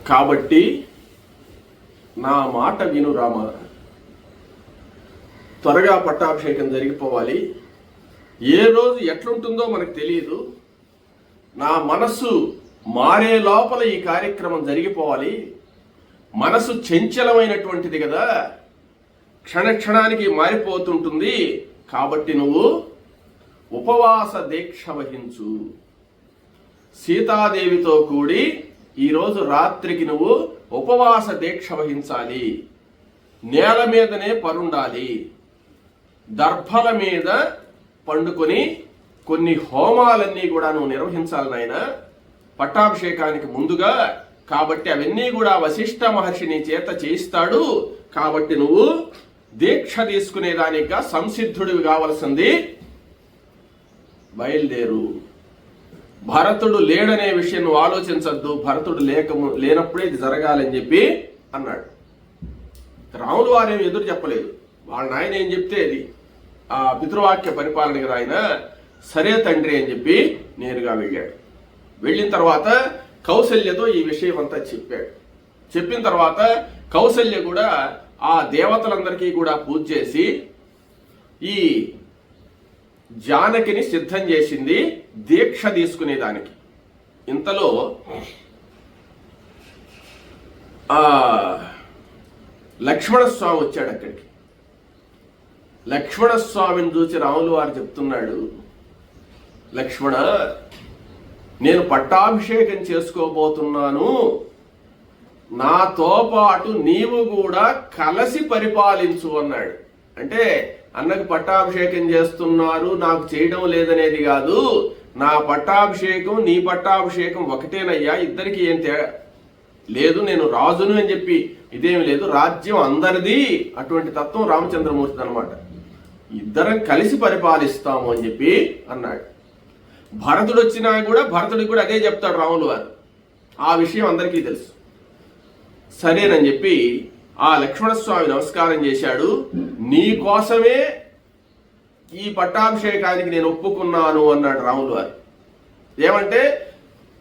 కాబట్టి నా మాట విను రామ, త్వరగా పట్టాభిషేకం జరిగిపోవాలి. ఏ రోజు ఎట్లుంటుందో మనకు తెలియదు. నా మనస్సు మారే లోపల ఈ కార్యక్రమం జరిగిపోవాలి. మనసు చంచలమైనటువంటిది కదా, క్షణక్షణానికి మారిపోతుంటుంది. కాబట్టి నువ్వు ఉపవాస దీక్ష వహించు. సీతాదేవితో కూడి ఈరోజు రాత్రికి నువ్వు ఉపవాస దీక్ష వహించాలి. నేల మీదనే పరుండాలి. దర్భల మీద పండుకొని కొన్ని హోమాలన్నీ కూడా నువ్వు నిర్వహించాలి నాయన, పట్టాభిషేకానికి ముందుగా. కాబట్టి అవన్నీ కూడా వశిష్ఠ మహర్షి నీ చేత చేయిస్తాడు. కాబట్టి నువ్వు దీక్ష తీసుకునేదానిగా సంసిద్ధుడివి కావలసింది. బయలుదేరు. భరతుడు లేడనే విషయం నువ్వు ఆలోచించద్దు. భరతుడు లేనప్పుడే ఇది జరగాలని చెప్పి అన్నాడు. రాములు వారేం ఎదురు చెప్పలేదు. వాళ్ళ నాయన ఏం చెప్తే అది ఆ పితృవాక్య పరిపాలన కదా ఆయన. సరే తండ్రి అని చెప్పి నేరుగా వెళ్ళాడు. వెళ్ళిన తర్వాత కౌసల్యతో ఈ విషయం అంతా చెప్పాడు. చెప్పిన తర్వాత కౌసల్య కూడా ఆ దేవతలందరికీ కూడా పూజ చేసి ఈ జానకిని సిద్ధం చేసింది దీక్ష తీసుకునేదానికి. ఇంతలో లక్ష్మణస్వామి వచ్చాడు అక్కడికి. లక్ష్మణస్వామిని చూసి రాములు వారు చెప్తున్నాడు, లక్ష్మణ, నేను పట్టాభిషేకం చేసుకోబోతున్నాను. నాతో పాటు నీవు కూడా కలిసి పరిపాలించు అన్నాడు. అంటే అన్నకు పట్టాభిషేకం చేస్తున్నారు, నాకు చేయడం లేదనేది కాదు. నా పట్టాభిషేకం నీ పట్టాభిషేకం ఒకటేనయ్యా, ఇద్దరికి ఏం తేడా లేదు. నేను రాజును అని చెప్పి ఇదేమి లేదు. రాజ్యం అందరిది. అటువంటి తత్వం రామచంద్రమూర్తి అనమాట. ఇద్దరం కలిసి పరిపాలిస్తాము అని చెప్పి అన్నాడు. భరతుడు వచ్చినా కూడా భరతుడికి కూడా అదే చెప్తాడు రాములు వారు. ఆ విషయం అందరికీ తెలుసు. సరేనని చెప్పి ఆ లక్ష్మణస్వామి నమస్కారం చేశాడు. నీ కోసమే ఈ పట్టాభిషేకానికి నేను ఒప్పుకున్నాను అన్నాడు రాములు వారు. ఏమంటే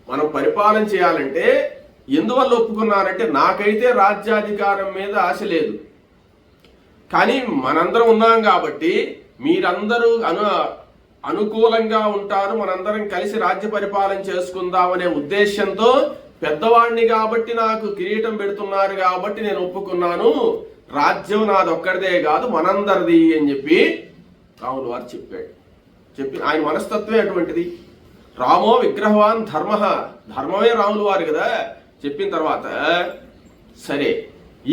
మనం పరిపాలన చేయాలంటే ఎందువల్ల ఒప్పుకున్నానంటే, నాకైతే రాజ్యాధికారం మీద ఆశ లేదు, కానీ మనందరం ఉన్నాం కాబట్టి మీరందరూ అనుకూలంగా ఉంటారు, మనందరం కలిసి రాజ్య పరిపాలన చేసుకుందామనే ఉద్దేశంతో పెద్దవాణ్ణి కాబట్టి నాకు కిరీటం పెడుతున్నారు కాబట్టి నేను ఒప్పుకున్నాను. రాజ్యం నాదొక్కడిదే కాదు, మనందరిది అని చెప్పి రాములు వారు చెప్పాడు. చెప్పి ఆయన మనస్తత్వమే అటువంటిది. రామో విగ్రహవాన్ ధర్మ, ధర్మమే రాములు వారు కదా. చెప్పిన తర్వాత సరే,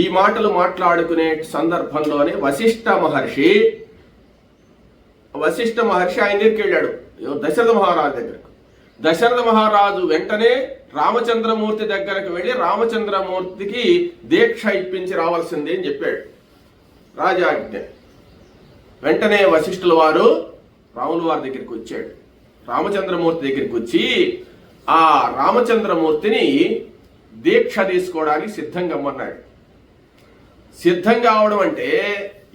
ఈ మాటలు మాట్లాడుకునే సందర్భంలోనే వశిష్ఠ మహర్షి ఆయన దగ్గరికి వెళ్ళాడు, దశరథ మహారాజు దగ్గరకు. దశరథ మహారాజు వెంటనే రామచంద్రమూర్తి దగ్గరకు వెళ్ళి రామచంద్రమూర్తికి దీక్ష ఇప్పించి రావాల్సిందే అని చెప్పాడు. రాజాజ్ఞ. వెంటనే వశిష్ఠుల వారు రాముల వారి దగ్గరికి వచ్చాడు. రామచంద్రమూర్తి దగ్గరికి వచ్చి ఆ రామచంద్రమూర్తిని దీక్ష తీసుకోవడానికి సిద్ధంగా అమ్మన్నాడు. సిద్ధం కావడం అంటే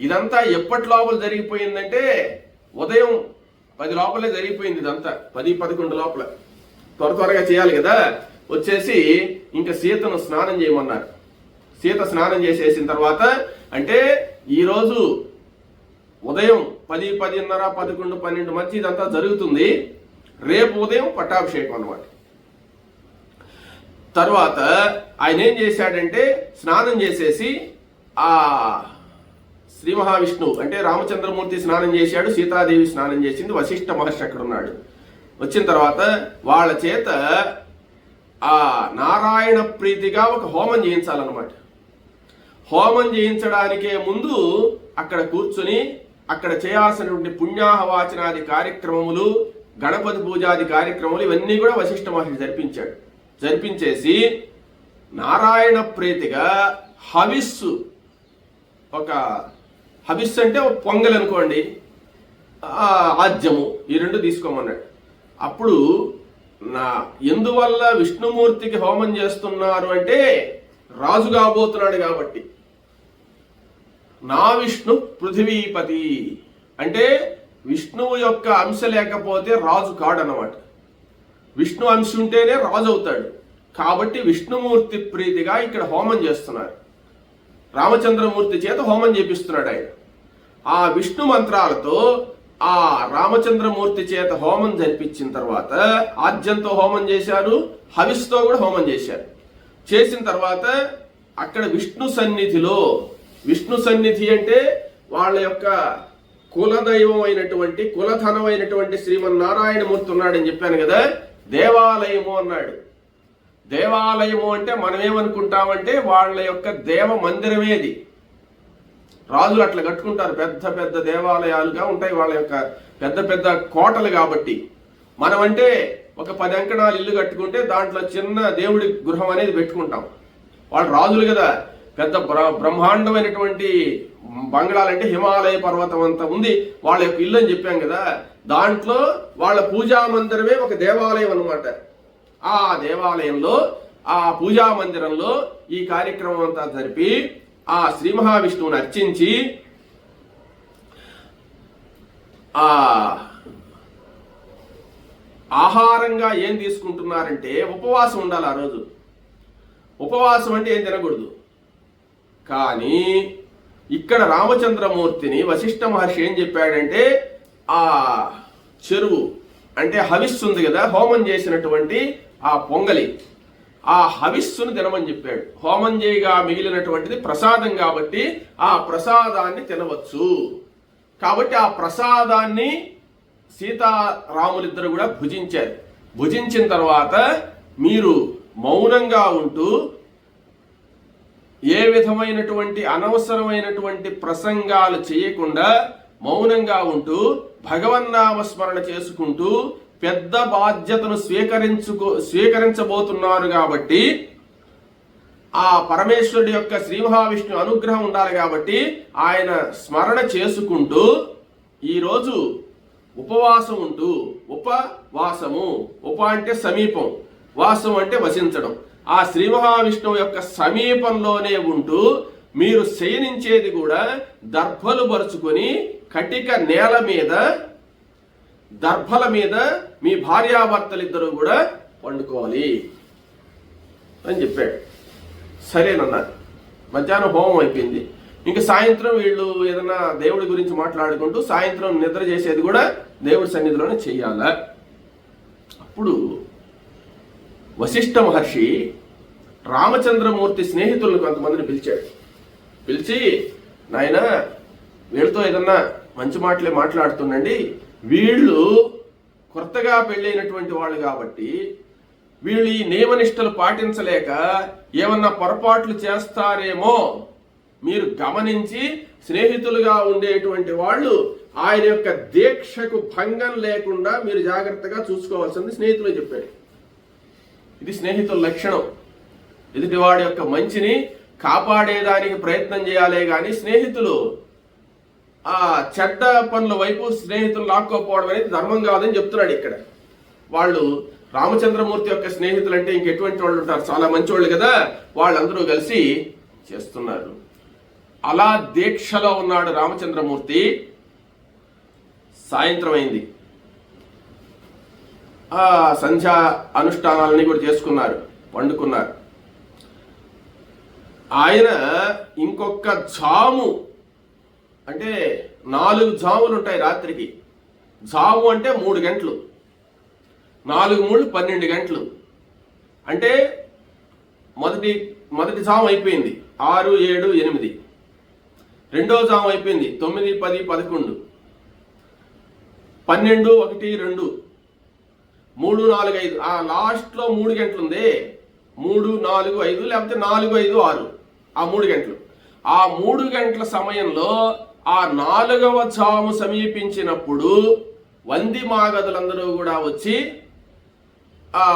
ఇదంతా ఎప్పటి లోపల జరిగిపోయిందంటే ఉదయం 10 లోపలే జరిగిపోయింది. ఇదంతా 10-11 లోపల త్వరగా చేయాలి కదా. వచ్చేసి ఇంకా సీతను స్నానం చేయమన్నారు. సీత స్నానం చేసేసిన తర్వాత అంటే ఈరోజు ఉదయం 10, 10:30, 11, 12 మధ్య ఇదంతా జరుగుతుంది. రేపు ఉదయం పట్టాభిషేకం అన్నమాట. తర్వాత ఆయన ఏం చేశాడంటే స్నానం చేసేసి ఆ శ్రీ మహావిష్ణువు అంటే రామచంద్రమూర్తి స్నానం చేశాడు, సీతాదేవి స్నానం చేసింది, వశిష్ఠ మహర్షి అక్కడ ఉన్నాడు. వచ్చిన తర్వాత వాళ్ళ చేత ఆ నారాయణ ప్రీతిగా ఒక హోమం చేయించాలన్నమాట. హోమం చేయించడానికే ముందు అక్కడ కూర్చుని అక్కడ చేయాల్సినటువంటి పుణ్యాహవాచనాది కార్యక్రమములు, గణపతి పూజాది కార్యక్రమాలు ఇవన్నీ కూడా వశిష్ఠ మహర్షి జరిపించాడు. జరిపించేసి నారాయణ ప్రీతిగా హవిస్సు, ఒక హవిస్సు అంటే ఒక పొంగల్ అనుకోండి, ఆజ్యము, ఈ 2 తీసుకోమన్నాడు. అప్పుడు ఎందువల్ల విష్ణుమూర్తికి హోమం చేస్తున్నారు అంటే రాజు కాబోతున్నాడు కాబట్టి. నా విష్ణు పృథివీపతి అంటే విష్ణువు యొక్క అంశ లేకపోతే రాజు కాడనమాట. విష్ణు అంశ ఉంటేనే రాజు అవుతాడు. కాబట్టి విష్ణుమూర్తి ప్రీతిగా ఇక్కడ హోమం చేస్తున్నారు. రామచంద్రమూర్తి చేత హోమం చేపిస్తున్నాడు ఆయన. ఆ విష్ణు మంత్రాలతో ఆ రామచంద్రమూర్తి చేత హోమం జరిపించిన తర్వాత ఆజ్యంతో హోమం చేశారు, హవిస్తో కూడా హోమం చేశారు. చేసిన తర్వాత అక్కడ విష్ణు సన్నిధిలో, విష్ణు సన్నిధి అంటే వాళ్ళ యొక్క కులదైవం అయినటువంటి కులధనమైనటువంటి శ్రీమన్నారాయణమూర్తి ఉన్నాడని చెప్పాను కదా, దేవాలయము అన్నాడు. దేవాలయము అంటే మనమేమనుకుంటామంటే వాళ్ళ యొక్క దేవ మందిరమేది. రాజులు అట్లా కట్టుకుంటారు, పెద్ద పెద్ద దేవాలయాలుగా ఉంటాయి వాళ్ళ యొక్క పెద్ద పెద్ద కోటలు. కాబట్టి మనమంటే ఒక 10 అంకణాలు ఇల్లు కట్టుకుంటే దాంట్లో చిన్న దేవుడి గృహం అనేది పెట్టుకుంటాం. వాళ్ళు రాజులు కదా, పెద్ద బ్రహ్మాండమైనటువంటి బంగ్లాలంటే హిమాలయ పర్వతం అంతా ఉంది వాళ్ళ యొక్క ఇల్లు అని చెప్పాం కదా. దాంట్లో వాళ్ళ పూజా మందిరమే ఒక దేవాలయం అన్నమాట. ఆ దేవాలయంలో, ఆ పూజా మందిరంలో ఈ కార్యక్రమం అంతా జరిపి ఆ శ్రీ మహావిష్ణువుని అర్చించి ఆ ఆహారంగా ఏం తీసుకుంటున్నారంటే ఉపవాసం ఉండాలి ఆ రోజు. ఉపవాసం అంటే ఏం తినకూడదు. కానీ ఇక్కడ రామచంద్రమూర్తిని వశిష్ఠ మహర్షి ఏం చెప్పాడంటే ఆ చెరువు అంటే హవిస్సు ఉంది కదా, హోమం చేసినటువంటి ఆ పొంగలి, ఆ హవిస్సును తినమని చెప్పాడు. హోమం చేయగా మిగిలినటువంటిది ప్రసాదం కాబట్టి ఆ ప్రసాదాన్ని తినవచ్చు. కాబట్టి ఆ ప్రసాదాన్ని సీతారాములిద్దరు కూడా భుజించారు. భుజించిన తర్వాత మీరు మౌనంగా ఉంటూ ఏ విధమైనటువంటి అనవసరమైనటువంటి ప్రసంగాలు చేయకుండా మౌనంగా ఉంటూ భగవన్నామస్మరణ చేసుకుంటూ పెద్ద బాధ్యతను స్వీకరించబోతున్నారు. కాబట్టి ఆ పరమేశ్వరుడి యొక్క శ్రీ మహావిష్ణు అనుగ్రహం ఉండాలి. కాబట్టి ఆయన స్మరణ చేసుకుంటూ ఈరోజు ఉపవాసం ఉంటూ, ఉపవాసము, ఉప అంటే సమీపం, వాసం అంటే వసించడం, ఆ శ్రీ మహావిష్ణువు యొక్క సమీపంలోనే ఉంటూ మీరు శయనించేది కూడా దర్భలు పరుచుకొని కటిక నేల మీద, దర్భల మీద మీ భార్యాభర్తలిద్దరూ కూడా పండుకోవాలి అని చెప్పాడు. సరేనన్నారు. మధ్యాహ్నం హోమం అయిపోయింది. ఇంకా సాయంత్రం వీళ్ళు ఏదైనా దేవుడి గురించి మాట్లాడుకుంటూ సాయంత్రం నిద్ర చేసేది కూడా దేవుడి సన్నిధిలోనే చెయ్యాల. అప్పుడు వశిష్ఠ మహర్షి రామచంద్రమూర్తి స్నేహితులను కొంతమందిని పిలిచాడు. పిలిచి, నాయన వీళ్ళతో ఏదన్నా మంచి మాటలే మాట్లాడుతుండండి, వీళ్ళు కొత్తగా పెళ్ళైనటువంటి వాళ్ళు కాబట్టి వీళ్ళు ఈ నియమనిష్టలు పాటించలేక ఏమన్నా పొరపాట్లు చేస్తారేమో మీరు గమనించి స్నేహితులుగా ఉండేటువంటి వాళ్ళు ఆయన యొక్క దీక్షకు భంగం లేకుండా మీరు జాగ్రత్తగా చూసుకోవాల్సింది స్నేహితులు చెప్పాడు. ఇది స్నేహితుల లక్షణం. ఎదుటివాడి యొక్క మంచిని కాపాడేదానికి ప్రయత్నం చేయాలే కానీ స్నేహితులు ఆ చెడ్డ పనుల వైపు స్నేహితులు లాక్కోపోవడం అనేది ధర్మం కాదని చెప్తున్నాడు ఇక్కడ. వాళ్ళు రామచంద్రమూర్తి యొక్క స్నేహితులు అంటే ఇంకెటువంటి వాళ్ళు ఉంటారు, చాలా మంచి వాళ్ళు కదా, వాళ్ళందరూ కలిసి చేస్తున్నారు. అలా దీక్షలో ఉన్నాడు రామచంద్రమూర్తి. సాయంత్రం అయింది. ఆ సంధ్యా అనుష్ఠానాలని కూడా చేసుకున్నారు, పండుకున్నారు. ఆయన ఇంకొక జాము అంటే 4 జాములు ఉంటాయి రాత్రికి. జాము అంటే 3 గంటలు, 4 3 12 గంటలు. అంటే మొదటి జాము అయిపోయింది 6 7 8, రెండో జాము అయిపోయింది 9 10 11, 12 1 2, 3 4 5. ఆ లాస్ట్లో 3 గంటలు ఉంది, 3 4 5 లేకపోతే 4 5 6, ఆ 3 గంటలు. ఆ 3 గంటల సమయంలో ఆ 4వ జాము సమీపించినప్పుడు వంది మాగదులందరూ కూడా వచ్చి ఆ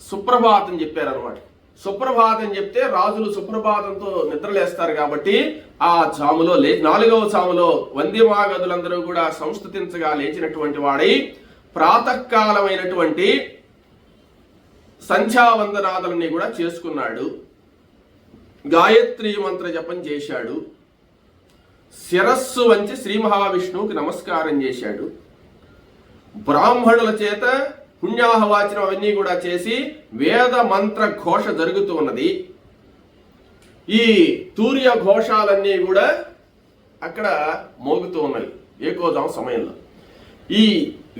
సుప్రభాతం చెప్పారనమాట. సుప్రభాతం చెప్తే రాజులు సుప్రభాతంతో నిద్రలేస్తారు కాబట్టి ఆ జాములో 4వ జాములో వంది మాగదులందరూ కూడా సంస్తుతించగా లేచినటువంటి వాడై ప్రాతకాలమైనటువంటి సంధ్యావందనాదులని కూడా చేసుకున్నాడు. గాయత్రి మంత్ర జపం చేశాడు. శిరస్సు వంచి శ్రీ మహావిష్ణువుకి నమస్కారం చేశాడు. బ్రాహ్మణుల చేత పుణ్యాహవాచనం అవన్నీ కూడా చేసి వేద మంత్ర ఘోష జరుగుతూ ఉన్నది. ఈ తూర్య ఘోషాలన్నీ కూడా అక్కడ మోగుతూ ఉన్నవి ఏకోజామ సమయంలో. ఈ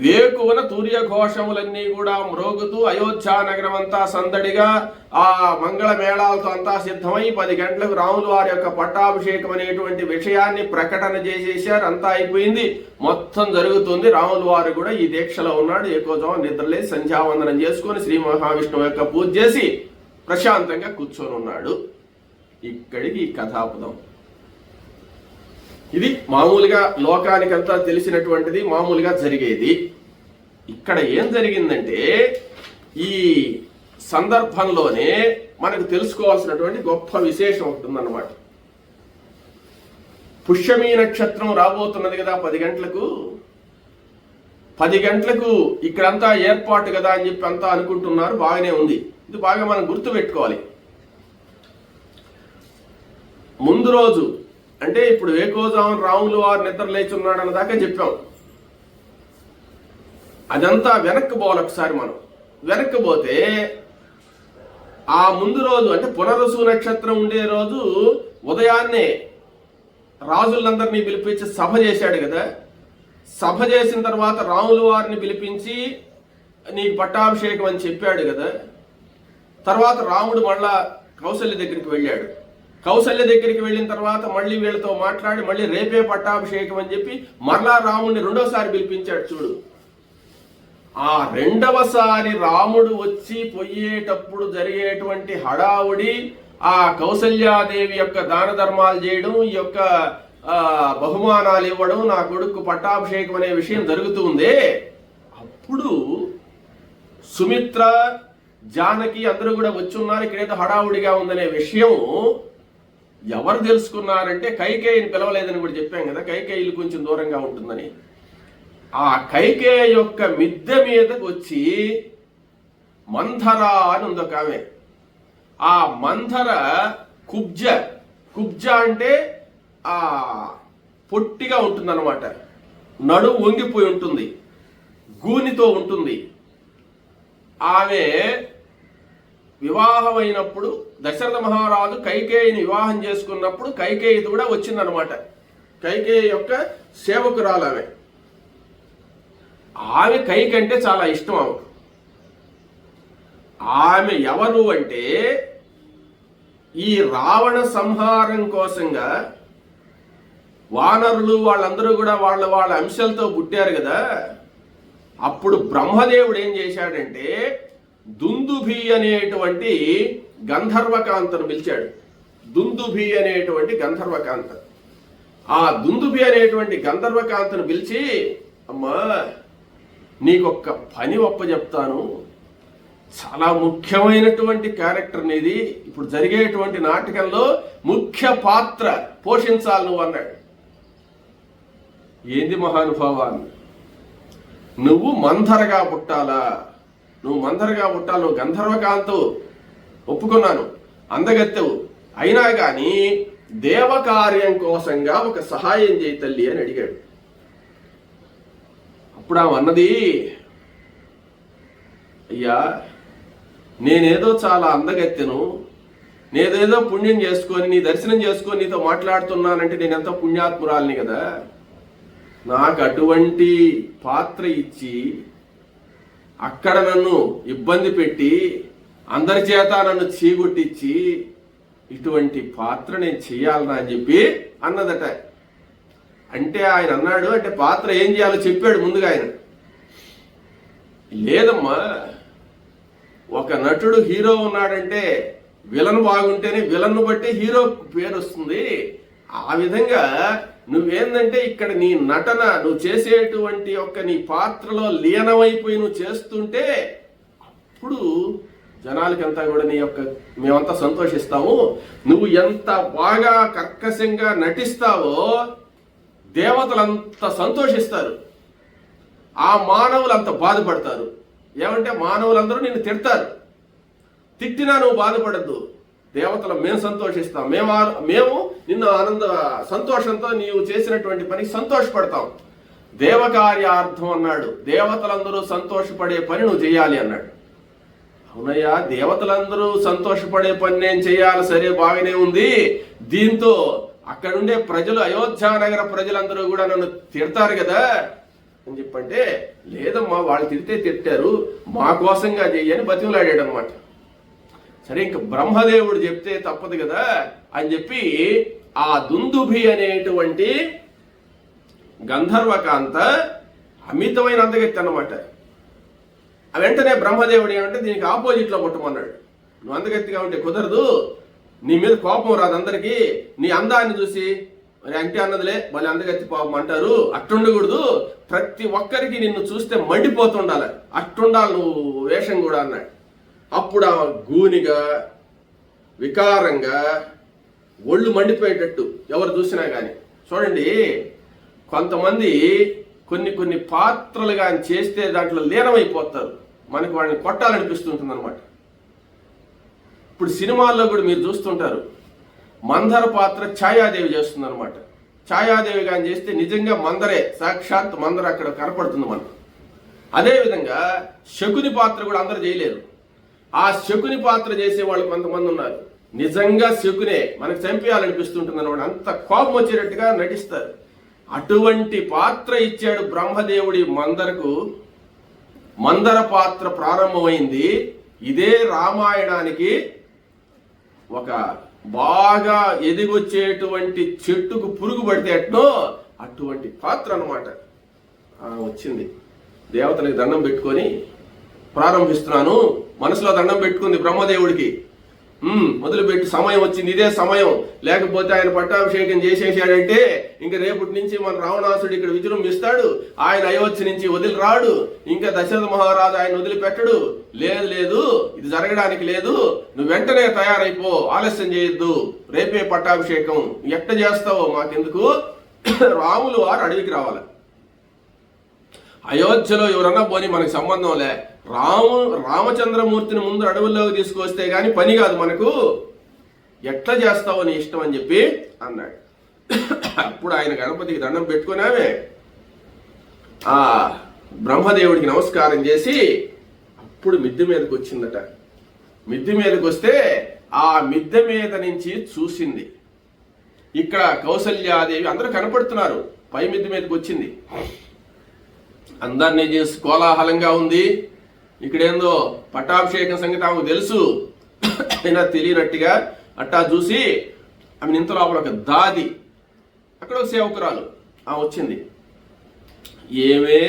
వేకువన తూర్య ఘోషములన్నీ కూడా మ్రోగుతూ అయోధ్య నగరం అంతా సందడిగా ఆ మంగళ మేళాలతో అంతా సిద్ధమై 10 గంటలకు రాములు వారి యొక్క పట్టాభిషేకం అనేటువంటి విషయాన్ని ప్రకటన చేసేసారు. అంతా అయిపోయింది, మొత్తం జరుగుతుంది. రాములు వారు కూడా ఈ దీక్షలో ఉన్నాడు. ఏకోజామ నిద్రలేసి సంధ్యావందనం చేసుకొని శ్రీ మహావిష్ణువు యొక్క పూజ చేసి ప్రశాంతంగా కూర్చొని ఉన్నాడు. ఇక్కడికి ఈ కథాపదం. ఇది మామూలుగా లోకానికంతా తెలిసినటువంటిది, మామూలుగా జరిగేది. ఇక్కడ ఏం జరిగిందంటే ఈ సందర్భంలోనే మనకు తెలుసుకోవాల్సినటువంటి గొప్ప విశేషం ఉంటుందన్నమాట. పుష్యమీ నక్షత్రం రాబోతున్నది కదా 10 గంటలకు. 10 గంటలకు ఇక్కడంతా ఏర్పాటు కదా అని చెప్పి అంతా అనుకుంటున్నారు. బాగానే ఉంది. ఇది బాగా మనం గుర్తుపెట్టుకోవాలి. ముందు రోజు అంటే ఇప్పుడు ఏకోజామం రాములు వారు నిద్ర లేచి ఉన్నాడు అన్నదాకా చెప్పాం. అదంతా వెనక్కి పోవాలి. ఒకసారి మనం వెనక్కి పోతే ఆ ముందు రోజు అంటే పునరుసు నక్షత్రం ఉండే రోజు ఉదయాన్నే రాజులందరినీ పిలిపించి సభ చేశాడు కదా. సభ చేసిన తర్వాత రాములు వారిని పిలిపించి నీకు పట్టాభిషేకం అని చెప్పాడు కదా. తర్వాత రాముడు మళ్ళా కౌసల్య దగ్గరికి వెళ్ళాడు. కౌసల్య దగ్గరికి వెళ్ళిన తర్వాత మళ్ళీ వీళ్ళతో మాట్లాడి మళ్ళీ రేపే పట్టాభిషేకం అని చెప్పి మరలా రాముడిని రెండోసారి పిలిపించాడు. చూడు, ఆ రెండవసారి రాముడు వచ్చి పోయేటప్పుడు జరిగేటువంటి హడావుడి, ఆ కౌసల్యాదేవి యొక్క దాన ధర్మాలు చేయడం, ఈ యొక్క బహుమానాలు ఇవ్వడం, నా కొడుకు పట్టాభిషేకం అనే విషయం జరుగుతుంది. అప్పుడు సుమిత్ర, జానకి అందరూ కూడా వచ్చి ఉన్నారు. ఇక్కడేదో హడావుడిగా ఉందనే విషయం ఎవరు తెలుసుకున్నారంటే కైకేయిని పిలవలేదని కూడా చెప్పాం కదా. కైకేయిలు కొంచెం దూరంగా ఉంటుందని. ఆ కైకేయి యొక్క మిద్దె మీదకు వచ్చి మంథర అని ఉంది ఒక ఆమె. ఆ మంథర కుబ్జ అంటే ఆ పొట్టిగా ఉంటుందన్నమాట. నడుము వంగిపోయి ఉంటుంది, గూనితో ఉంటుంది. ఆమె వివాహమైనప్పుడు దశరథ మహారాజు కైకేయిని వివాహం చేసుకున్నప్పుడు కైకేయి కూడా వచ్చిందనమాట. కైకేయి యొక్క సేవకురాలు ఆమె. ఆమె కైకి అంటే చాలా ఇష్టం ఆమెకు. ఆమె ఎవరు అంటే ఈ రావణ సంహారం కోసంగా వానరులు వాళ్ళందరూ కూడా వాళ్ళ అంశాలతో పుట్టారు కదా. అప్పుడు బ్రహ్మదేవుడు ఏం చేశాడంటే దుందుభి అనేటువంటి గంధర్వకాంతను పిలిచాడు. దుందుభి అనేటువంటి గంధర్వకాంత. ఆ దుందుభి అనేటువంటి గంధర్వకాంతను పిలిచి, అమ్మా నీకొక్క పని చెప్తాను, చాలా ముఖ్యమైనటువంటి క్యారెక్టర్ నీది, ఇప్పుడు జరిగేటువంటి నాటకంలో ముఖ్య పాత్ర పోషించాలి నువ్వు అన్నాడు. ఏంది మహానుభావాన్ని, నువ్వు మంథరగా పుట్టాలా, నువ్వు గంధర్వకాంతవు, ఒప్పుకున్నాను, అందగత్తెవు, అయినా కానీ దేవకార్యం కోసంగా ఒక సహాయం చేయి తల్లి అని అడిగాడు. అప్పుడు ఆమె అన్నది, అయ్యా నేనేదో చాలా అందగత్తెను, నేనేదో పుణ్యం చేసుకొని నీ దర్శనం చేసుకొని నీతో మాట్లాడుతున్నానంటే నేను ఎంతో పుణ్యాత్మురాలిని కదా. నాకు అటువంటి పాత్ర ఇచ్చి అక్కడ నన్ను ఇబ్బంది పెట్టి అందరి చేత నన్ను చీగొట్టించి ఇటువంటి పాత్ర నేను చెయ్యాలనా అని చెప్పి అన్నదట. అంటే ఆయన అన్నాడు, అంటే పాత్ర ఏం చేయాలో చెప్పాడు ముందుగా ఆయన. లేదమ్మా, ఒక నటుడు హీరో ఉన్నాడంటే విలన్ బాగుంటేనే విలన్ను బట్టి హీరో పేరు వస్తుంది. ఆ విధంగా నువ్వేందంటే ఇక్కడ నీ నటన, నువ్వు చేసేటువంటి నీ పాత్రలో లీనమైపోయి నువ్వు చేస్తుంటే అప్పుడు జనాలకంతా కూడా మేమంతా సంతోషిస్తాము. నువ్వు ఎంత బాగా కర్కశంగా నటిస్తావో దేవతలంతా సంతోషిస్తారు, ఆ మానవులు అంత బాధపడతారు. ఏమంటే మానవులందరూ నిన్ను తిడతారు, తిట్టినా నువ్వు బాధపడద్దు, దేవతలు మేము సంతోషిస్తాం, మేము నిన్ను సంతోషంతో నీవు చేసినటువంటి పని సంతోషపడతాం. దేవకార్యార్థం అన్నాడు. దేవతలందరూ సంతోషపడే పని నువ్వు చేయాలి అన్నాడు. అవునయ్యా, దేవతలందరూ సంతోషపడే పని నేను చేయాలి, సరే బాగానే ఉంది. దీంతో అక్కడుండే ప్రజలు, అయోధ్య నగర ప్రజలందరూ కూడా నన్ను తిడతారు కదా అని చెప్పంటే, లేదమ్మా వాళ్ళు తిట్టారు, మా కోసంగా చెయ్యని బతిమలాడాడు అనమాట. సరే ఇంక బ్రహ్మదేవుడు చెప్తే తప్పదు కదా అని చెప్పి ఆ దుందుభి అనేటువంటి గంధర్వకాంత అమితమైన అందగత్తి అన్నమాట. వెంటనే బ్రహ్మదేవుడు ఏమంటే దీనికి ఆపోజిట్లో పుట్టమన్నాడు. నువ్వు అందగత్తిగా ఉంటే కుదరదు, నీ మీద కోపం రాదు అందరికీ, నీ అందాన్ని చూసి మరి అంటే అన్నదిలే మళ్ళీ అందగత్తి పాపం అంటారు, అట్టుండకూడదు, ప్రతి ఒక్కరికి నిన్ను చూస్తే మండిపోతుండాలి, అట్టుండాలి నువ్వు వేషం కూడా అన్నాడు. అప్పుడు ఆ గూనిగా వికారంగా ఒళ్ళు మండిపోయేటట్టు ఎవరు చూసినా కానీ. చూడండి, కొంతమంది కొన్ని పాత్రలు కానీ చేస్తే దాంట్లో లీనమైపోతారు, మనకు వాళ్ళని కొట్టాలనిపిస్తుంటుంది అనమాట. ఇప్పుడు సినిమాల్లో కూడా మీరు చూస్తుంటారు, మందర పాత్ర ఛాయాదేవి చేస్తుంది అనమాట. ఛాయాదేవి కానీ చేస్తే నిజంగా మందరే, సాక్షాత్ మందర అక్కడ కనపడుతుంది మనకు. అదేవిధంగా శకుని పాత్ర కూడా అందరు చేయలేరు. ఆ శకుని పాత్ర చేసే వాళ్ళు కొంతమంది ఉన్నారు, నిజంగా శకునే మనకు చంపేయాలనిపిస్తుంటుంది అనమాట, అంత కోపం వచ్చేటట్టుగా నటిస్తారు. అటువంటి పాత్ర ఇచ్చాడు బ్రహ్మదేవుడి మందరకు. మందర పాత్ర ప్రారంభమైంది. ఇదే రామాయణానికి ఒక బాగా ఎదిగొచ్చేటువంటి చెట్టుకు పురుగు పడితే ఎట్నో అటువంటి పాత్ర అన్నమాట వచ్చింది. దేవతలకు దండం పెట్టుకొని ప్రారంభిస్తున్నాను, మనసులో దండం పెట్టుకుంది బ్రహ్మదేవుడికి. మొదలుపెట్టి సమయం వచ్చింది, ఇదే సమయం, లేకపోతే ఆయన పట్టాభిషేకం చేసేసాడంటే ఇంకా రేపటి నుంచి మన రావణాసుడు ఇక్కడ విజృంభిస్తాడు, ఆయన అయోధ్య నుంచి వదిలి రాడు, ఇంకా దశరథ మహారాజు ఆయన వదిలిపెట్టడు. లేదు, ఇది జరగడానికి లేదు, నువ్వు వెంటనే తయారైపో, ఆలస్యం చేయొద్దు, రేపే పట్టాభిషేకం, ఎట్ట చేస్తావో మాకెందుకు, రాములు వారు అడవికి రావాలి, అయోధ్యలో ఎవరన్నా పోని మనకు సంబంధం లే, రామచంద్రమూర్తిని ముందు అడవుల్లోకి తీసుకొస్తే గాని పని కాదు మనకు, ఎట్లా చేస్తావో నీ ఇష్టం అని చెప్పి అన్నాడు. అప్పుడు ఆయన గణపతికి దండం పెట్టుకున్నామే, ఆ బ్రహ్మదేవుడికి నమస్కారం చేసి అప్పుడు మిద్దె మీదకి వచ్చిందట. మిద్దె మీదకి వస్తే ఆ మిద్దె మీద నుంచి చూసింది. ఇక్కడ కౌసల్యాదేవి అందరూ కనపడుతున్నారు, పై మిద్దె మీదకి వచ్చింది, అందరినీ చేసి కోలాహలంగా ఉంది. ఇక్కడేందో పట్టాభిషేకం సంగతి ఆమెకు తెలుసు, అయినా తెలియనట్టుగా అట్టా చూసి ఆమె ఇంత లోపల ఒక దాది, అక్కడ ఒక సేవకురాలు వచ్చింది. ఏమే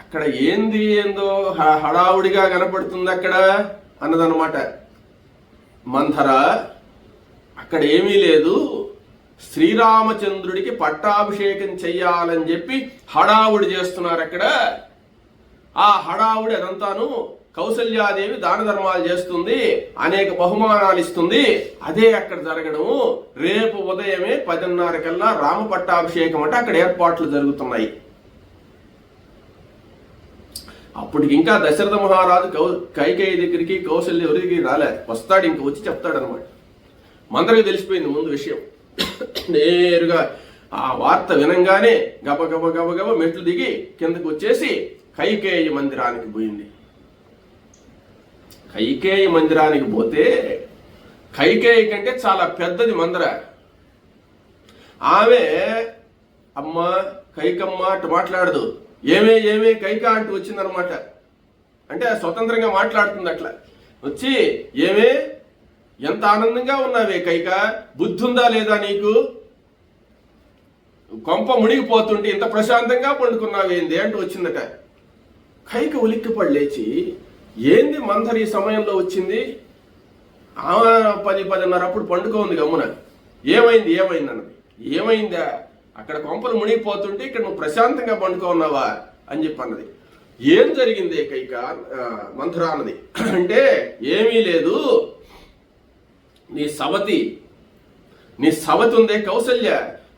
అక్కడ ఏందో హడావుడిగా కనపడుతుంది అక్కడ అన్నదన్నమాట. మంథర, అక్కడ ఏమీ లేదు, శ్రీరామచంద్రుడికి పట్టాభిషేకం చెయ్యాలని చెప్పి హడావుడి చేస్తున్నారు అక్కడ. ఆ హడావుడి అదంతాను కౌసల్యాదేవి దాన ధర్మాలు చేస్తుంది, అనేక బహుమానాలు ఇస్తుంది, అదే అక్కడ జరగడము. రేపు ఉదయమే 10:30 కల్లా రామ పట్టాభిషేకం అంటే అక్కడ ఏర్పాట్లు జరుగుతున్నాయి. అప్పటికి ఇంకా దశరథ మహారాజు కైకేయి దగ్గరికి కౌసల్య ఎవరికి రాలే, వస్తాడు, ఇంక వచ్చి చెప్తాడు అనమాట. మందరికి తెలిసిపోయింది ముందు విషయం. నేరుగా ఆ వార్త వినంగానే గబ మెట్లు దిగి కిందకు వచ్చేసి కైకేయి మందిరానికి పోయింది. కైకేయి మందిరానికి పోతే కైకేయి కంటే చాలా పెద్దది మందిర. ఆమె అమ్మ కైకమ్మ అటు మాట్లాడదు, ఏమే కైక అంటూ వచ్చిందనమాట. అంటే స్వతంత్రంగా మాట్లాడుతుంది. అట్లా వచ్చి ఏమే ఎంత ఆనందంగా ఉన్నావే కైక, బుద్ధి ఉందా లేదా నీకు, కొంప మునిగిపోతుంటే ఇంత ప్రశాంతంగా పండుకున్నావేంది అంటూ వచ్చిందట. కైక ఉలిక్కిపడి లేచి, ఏంది మందరి ఈ సమయంలో వచ్చింది, ఆమె 10-10:30 అప్పుడు పండుకోంది గమ్మున, ఏమైంది అన్నది. ఏమైందా, అక్కడ కొంపలు మునిగిపోతుంటే ఇక్కడ నువ్వు ప్రశాంతంగా పండుకోన్నావా అని చెప్పి అన్నది. ఏం జరిగింది కైక మంథర అన్నది. అంటే ఏమీ లేదు, నీ సవతి ఉందే కౌసల్య,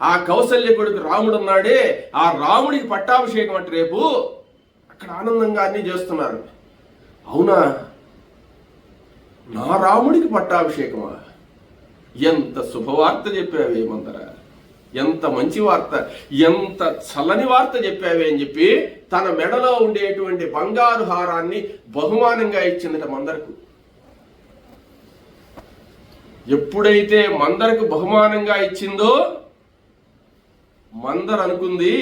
ఆ కౌసల్య కొడుకు రాముడు ఉన్నాడే, ఆ రాముడికి పట్టాభిషేకం అంటే రేపు అక్కడ ఆనందంగా అన్ని చేస్తున్నారు. అవునా, నా రాముడికి పట్టాభిషేకమా, ఎంత శుభవార్త చెప్పావే మందర, ఎంత మంచి వార్త, ఎంత చల్లని వార్త చెప్పావే అని చెప్పి తన మెడలో ఉండేటువంటి బంగారు హారాన్ని బహుమానంగా ఇచ్చిందట మందరకు. ఎప్పుడైతే మందరకు బహుమానంగా ఇచ్చిందో మందర అనుకుంది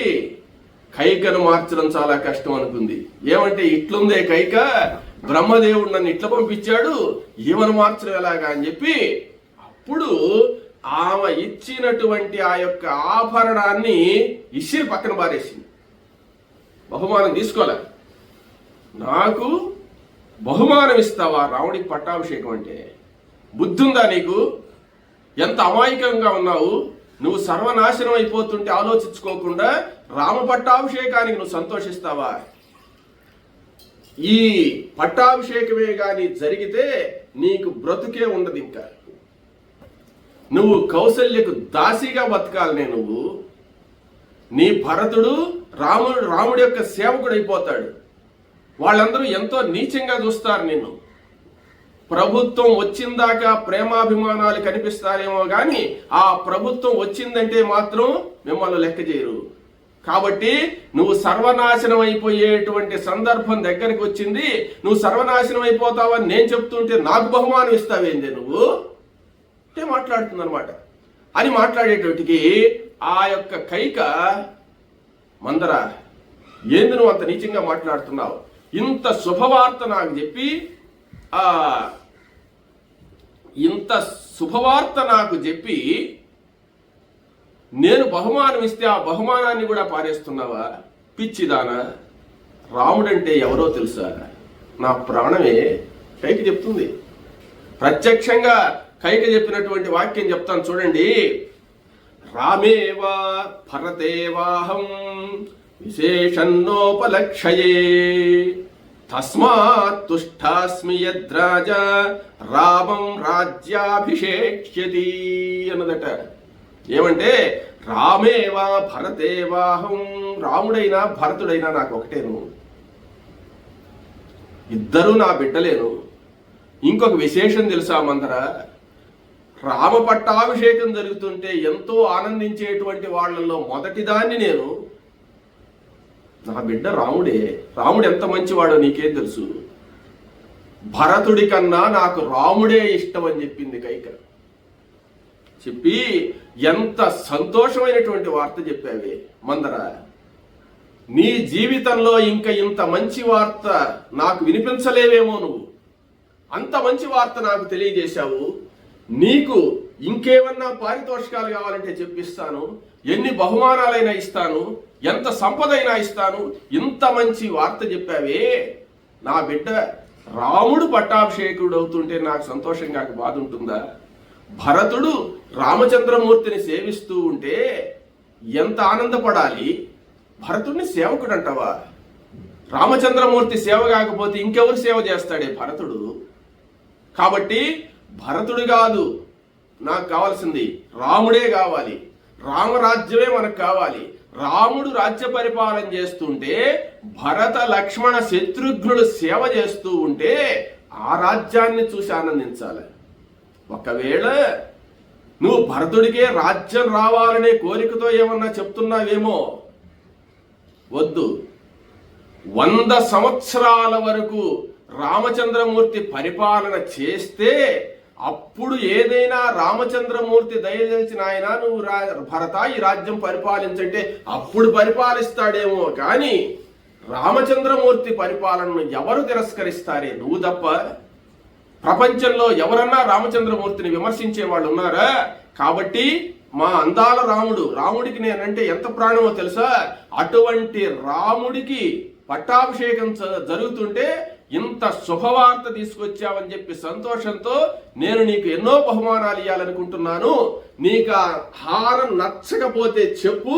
కైకను మార్చడం చాలా కష్టం అనుకుంది. ఏమంటే ఇట్లుందే కైక, బ్రహ్మదేవుడు నన్ను ఇట్లా పంపించాడు, ఈమెను మార్చడం ఎలాగా అని చెప్పి అప్పుడు ఆమె ఇచ్చినటువంటి ఆ యొక్క ఆభరణాన్ని ఇసిరి పక్కన పారేసింది. బహుమానం తీసుకోలే. నాకు బహుమానం ఇస్తావా? రాముడికి పట్టాభిషేకం అంటే బుద్ధి ఉందా నీకు? ఎంత అమాయకంగా ఉన్నావు నువ్వు. సర్వనాశనం అయిపోతుంటే ఆలోచించుకోకుండా రామ పట్టాభిషేకానికి నువ్వు సంతోషిస్తావా? ఈ పట్టాభిషేకమే గాని జరిగితే నీకు బ్రతుకే ఉండదు. ఇంకా నువ్వు కౌసల్యకు దాసిగా బతకాలనే. నువ్వు నీ భరతుడు రాముడి యొక్క సేవకుడు అయిపోతాడు. వాళ్ళందరూ ఎంతో నీచంగా చూస్తారు నిన్ను. ప్రభుత్వం వచ్చిందాకా ప్రేమాభిమానాలు కనిపిస్తారేమో కానీ ఆ ప్రభుత్వం వచ్చిందంటే మాత్రం మిమ్మల్ని లెక్క చేయరు. కాబట్టి నువ్వు సర్వనాశనం అయిపోయేటువంటి సందర్భం దగ్గరికి వచ్చింది. నువ్వు సర్వనాశనం అయిపోతావని నేను చెప్తుంటే నాకు బహుమానం ఇస్తావేందే నువ్వు అంటే మాట్లాడుతుందన్నమాట. అని మాట్లాడేటోటికి ఆ యొక్క కైక, మందర ఏంది నువ్వు అంత నీచంగా మాట్లాడుతున్నావు? ఇంత శుభవార్త నాకు చెప్పి నేను బహుమానం ఇస్తే ఆ బహుమానాన్ని కూడా పారేస్తున్నావా? పిచ్చిదానా, రాముడంటే ఎవరో తెలుసా? నా ప్రాణమే. కైక చెప్తుంది ప్రత్యక్షంగా. కైక చెప్పినటువంటి వాక్యం చెప్తాను చూడండి. రామేవా భరతేవాహం విశేషన్నోపలక్షయే తస్మాత్ తుష్టాస్మి యద్రాజ రామం రాజ్యాభిషేక్ష్యతి అన్నదట. ఏమంటే రామేవా భరతేవాహం, రాముడైనా భరతుడైనా నాకు ఒకటేను, ఇద్దరు నా బిడ్డలేను. ఇంకొక విశేషం తెలుసా మందర? రామ పట్టాభిషేకం జరుగుతుంటే ఎంతో ఆనందించేటువంటి వాళ్ళల్లో మొదటిదాన్ని నేను. నా బిడ్డ రాముడే. రాముడు ఎంత మంచివాడో నీకేం తెలుసు? భరతుడి కన్నా నాకు రాముడే ఇష్టం అని చెప్పింది కైక. చెప్పి ఎంత సంతోషమైనటువంటి వార్త చెప్పావే మందర. నీ జీవితంలో ఇంకా ఇంత మంచి వార్త నాకు వినిపించలేవేమో నువ్వు. అంత మంచి వార్త నాకు తెలియజేశావు. నీకు ఇంకేమన్నా పారితోషికాలు కావాలంటే చెప్పిస్తాను, ఎన్ని బహుమానాలైనా ఇస్తాను, ఎంత సంపదైనా ఇస్తాను. ఇంత మంచి వార్త చెప్పావే. నా బిడ్డ రాముడు పట్టాభిషేకుడు అవుతుంటే నాకు సంతోషంగా బాధ ఉంటుందా? భరతుడు రామచంద్రమూర్తిని సేవిస్తూ ఉంటే ఎంత ఆనందపడాలి. భరతుడిని సేవకుడు అంటావా? రామచంద్రమూర్తి సేవ కాకపోతే ఇంకెవరు సేవ చేస్తాడే భరతుడు? కాబట్టి భరతుడు కాదు నాకు కావాల్సింది, రాముడే కావాలి. రామరాజ్యమే మనకు కావాలి. రాముడు రాజ్య పరిపాలన చేస్తుంటే భరత లక్ష్మణ శత్రుఘ్నుడు సేవ చేస్తూ ఉంటే ఆ రాజ్యాన్ని చూసి ఆనందించాలి. ఒకవేళ నువ్వు భరతుడికే రాజ్యం రావాలనే కోరికతో ఏమన్నా చెప్తున్నావేమో, వద్దు. 100 సంవత్సరాల వరకు రామచంద్రమూర్తి పరిపాలన చేస్తే అప్పుడు ఏదైనా రామచంద్రమూర్తి దయచేసిన ఆయన నువ్వు భరత ఈ రాజ్యం పరిపాలించంటే అప్పుడు పరిపాలిస్తాడేమో కానీ రామచంద్రమూర్తి పరిపాలనను ఎవరు తిరస్కరిస్తారే? నువ్వు తప్ప. ప్రపంచంలో ఎవరన్నా రామచంద్రమూర్తిని విమర్శించే వాళ్ళు ఉన్నారా? కాబట్టి మా అందాల రాముడికి నేనంటే ఎంత ప్రాణమో తెలుసా? అటువంటి రాముడికి పట్టాభిషేకం జరుగుతుంటే ఇంత శుభవార్త తీసుకొచ్చావని చెప్పి సంతోషంతో నేను నీకు ఎన్నో బహుమానాలు ఇవ్వాలనుకుంటున్నాను. నీకు ఆ హారం నచ్చకపోతే చెప్పు,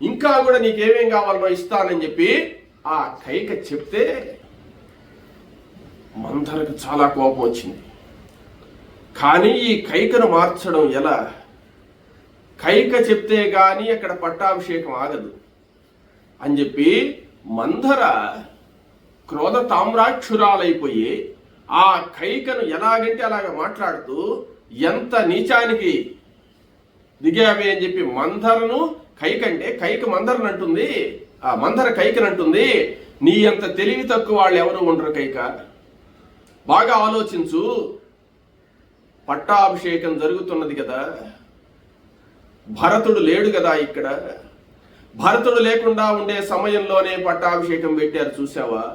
ఇంకా కూడా నీకేమేం కావాలో ఇస్తానని చెప్పి ఆ కైక చెప్తే మందరకు చాలా కోపం వచ్చింది. కానీ ఈ కైకను మార్చడం ఎలా? కైక చెప్తే గాని అక్కడ పట్టాభిషేకం ఆగదు అని చెప్పి మందర క్రోధ తామ్రాక్షురాలైపోయి ఆ కైకను ఎలాగంటే అలాగ మాట్లాడుతూ ఎంత నీచానికి దిగావే అని చెప్పి మందరను కైకంటే కైక మందరని అంటుంది, ఆ మందర కైకని అంటుంది. నీ అంత తెలివి తక్కువ వాళ్ళు ఎవరు ఉండరు కైక. బాగా ఆలోచించు, పట్టాభిషేకం జరుగుతున్నది కదా, భరతుడు లేడు కదా ఇక్కడ. భరతుడు లేకుండా ఉండే సమయంలోనే పట్టాభిషేకం పెట్టారు చూసావా.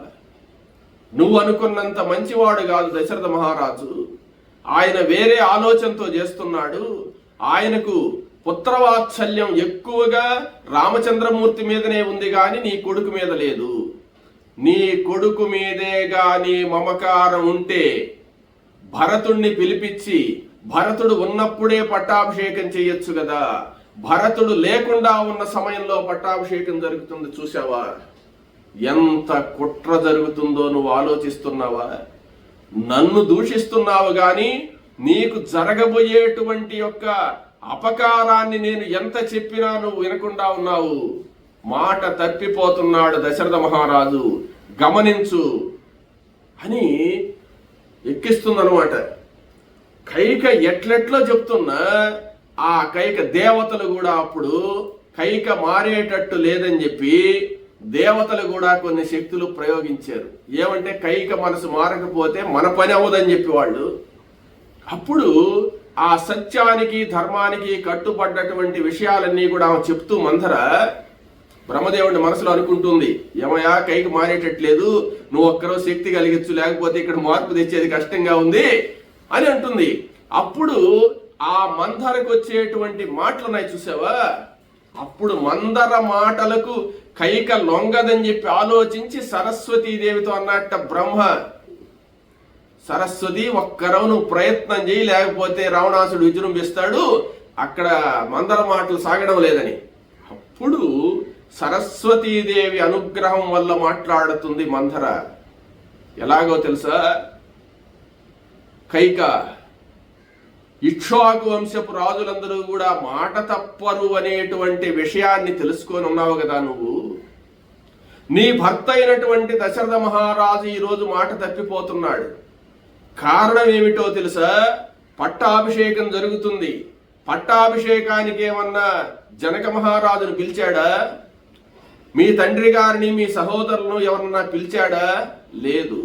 నువ్వు అనుకున్నంత మంచివాడు కాదు దశరథ మహారాజు. ఆయన వేరే ఆలోచనతో చేస్తున్నాడు. ఆయనకు పుత్రవాత్సల్యం ఎక్కువగా రామచంద్రమూర్తి మీదనే ఉంది కానీ నీ కొడుకు మీద లేదు. నీ కొడుకు మీదే గాని మమకారం ఉంటే భరతుణ్ణి పిలిపించి భరతుడు ఉన్నప్పుడే పట్టాభిషేకం చేయొచ్చు కదా. భరతుడు లేకుండా ఉన్న సమయంలో పట్టాభిషేకం జరుగుతుంది చూసావా. ఎంత కుట్ర జరుగుతుందో నువ్వు ఆలోచిస్తున్నావా? నన్ను దూషిస్తున్నావు గాని నీకు జరగబోయేటువంటి యొక్క అపకారాన్ని నేను ఎంత చెప్పినా నువ్వు వినకుండా ఉన్నావు. మాట తప్పిపోతున్నాడు దశరథ మహారాజు, గమనించు అని ఎక్కిస్తుందన్నమాట. కైక ఎట్లెట్లో చెప్తున్నా ఆ కైక దేవతలు కూడా అప్పుడు కైక మారేటట్టు లేదని చెప్పి దేవతలు కూడా కొన్ని శక్తులు ప్రయోగించారు. ఏమంటే కైక మనసు మారకపోతే మన పని అవ్వదని చెప్పి వాళ్ళు. అప్పుడు ఆ సత్యానికి ధర్మానికి కట్టుబడ్డటువంటి విషయాలన్నీ కూడా ఆమె చెప్తూ మందర బ్రహ్మదేవుడి మనసులో అనుకుంటుంది, ఏమయ్యా కైక మారేటట్లేదు, నువ్వు ఒక్కరో శక్తి కలిగించు, లేకపోతే ఇక్కడ మార్పు తెచ్చేది కష్టంగా ఉంది అని అంటుంది. అప్పుడు ఆ మందరకు వచ్చేటువంటి మాటలు ఉన్నాయి చూసావా. అప్పుడు మందర మాటలకు కైక లొంగదని చెప్పి ఆలోచించి సరస్వతీదేవితో అన్నట్ట బ్రహ్మ, సరస్వతి ఒక్కరవు నువ్వు ప్రయత్నం చేయి, లేకపోతే రావణాసుడు విజృంభిస్తాడు, అక్కడ మందర మాటలు సాగడం లేదని. అప్పుడు సరస్వతీదేవి అనుగ్రహం వల్ల మాట్లాడుతుంది మందర. ఎలాగో తెలుసా, కైక ఇక్ష్వాకు వంశపు రాజులందరూ కూడా మాట తప్పరు అనేటువంటి విషయాన్ని తెలుసుకొని ఉన్నావు కదా నువ్వు. నీ భర్త అయినటువంటి దశరథ మహారాజు ఈరోజు మాట తప్పిపోతున్నాడు. కారణం ఏమిటో తెలుసా? పట్టాభిషేకం జరుగుతుంది. పట్టాభిషేకానికి ఏమన్నా జనక మహారాజును పిలిచాడా? మీ తండ్రి గారిని మీ సహోదరులను ఎవరన్నా పిలిచాడా? లేదు.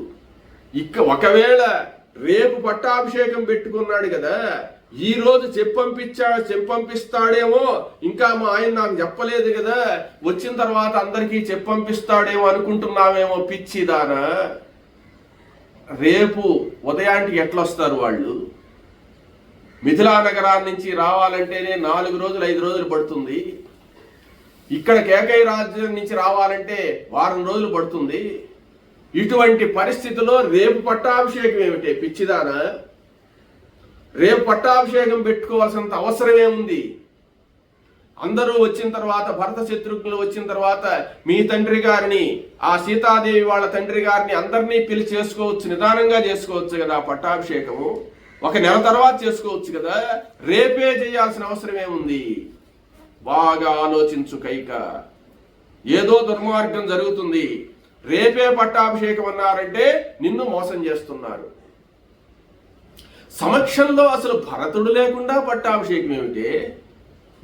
ఒకవేళ రేపు పట్టాభిషేకం పెట్టుకున్నాడు కదా, ఈ రోజు చెప్పంపిస్తాడేమో, ఇంకా మా ఆయన నాకు చెప్పలేదు కదా, వచ్చిన తర్వాత అందరికీ చెప్పంపిస్తాడేమో అనుకుంటున్నామేమో పిచ్చిదానా. రేపు ఉదయానికి ఎట్లొస్తారు వాళ్ళు? మిథిలా నగరాన్ని నుంచి రావాలంటేనే 4 రోజులు 5 రోజులు పడుతుంది. ఇక్కడ కేకయ్య రాజ్యం నుంచి రావాలంటే 1 వారం రోజులు పడుతుంది. ఇటువంటి పరిస్థితిలో రేపు పట్టాభిషేకం ఏమిటి పిచ్చిదానా? రేపు పట్టాభిషేకం పెట్టుకోవాల్సినంత అవసరం ఏముంది? అందరూ వచ్చిన తర్వాత, భరత శత్రుఘ్నులు వచ్చిన తర్వాత మీ తండ్రి గారిని, ఆ సీతాదేవి వాళ్ళ తండ్రి గారిని అందరినీ పిలిచి చేసుకోవచ్చు, నిదానంగా చేసుకోవచ్చు కదా పట్టాభిషేకము. 1 నెల తర్వాత చేసుకోవచ్చు కదా. రేపే చేయాల్సిన అవసరం ఏముంది? బాగా ఆలోచించు కైక. ఏదో దుర్మార్గం జరుగుతుంది. రేపే పట్టాభిషేకం అన్నారంటే నిన్ను మోసం చేస్తున్నారు. సమక్షంలో అసలు భరతుడు లేకుండా పట్టాభిషేకం ఏమిటి?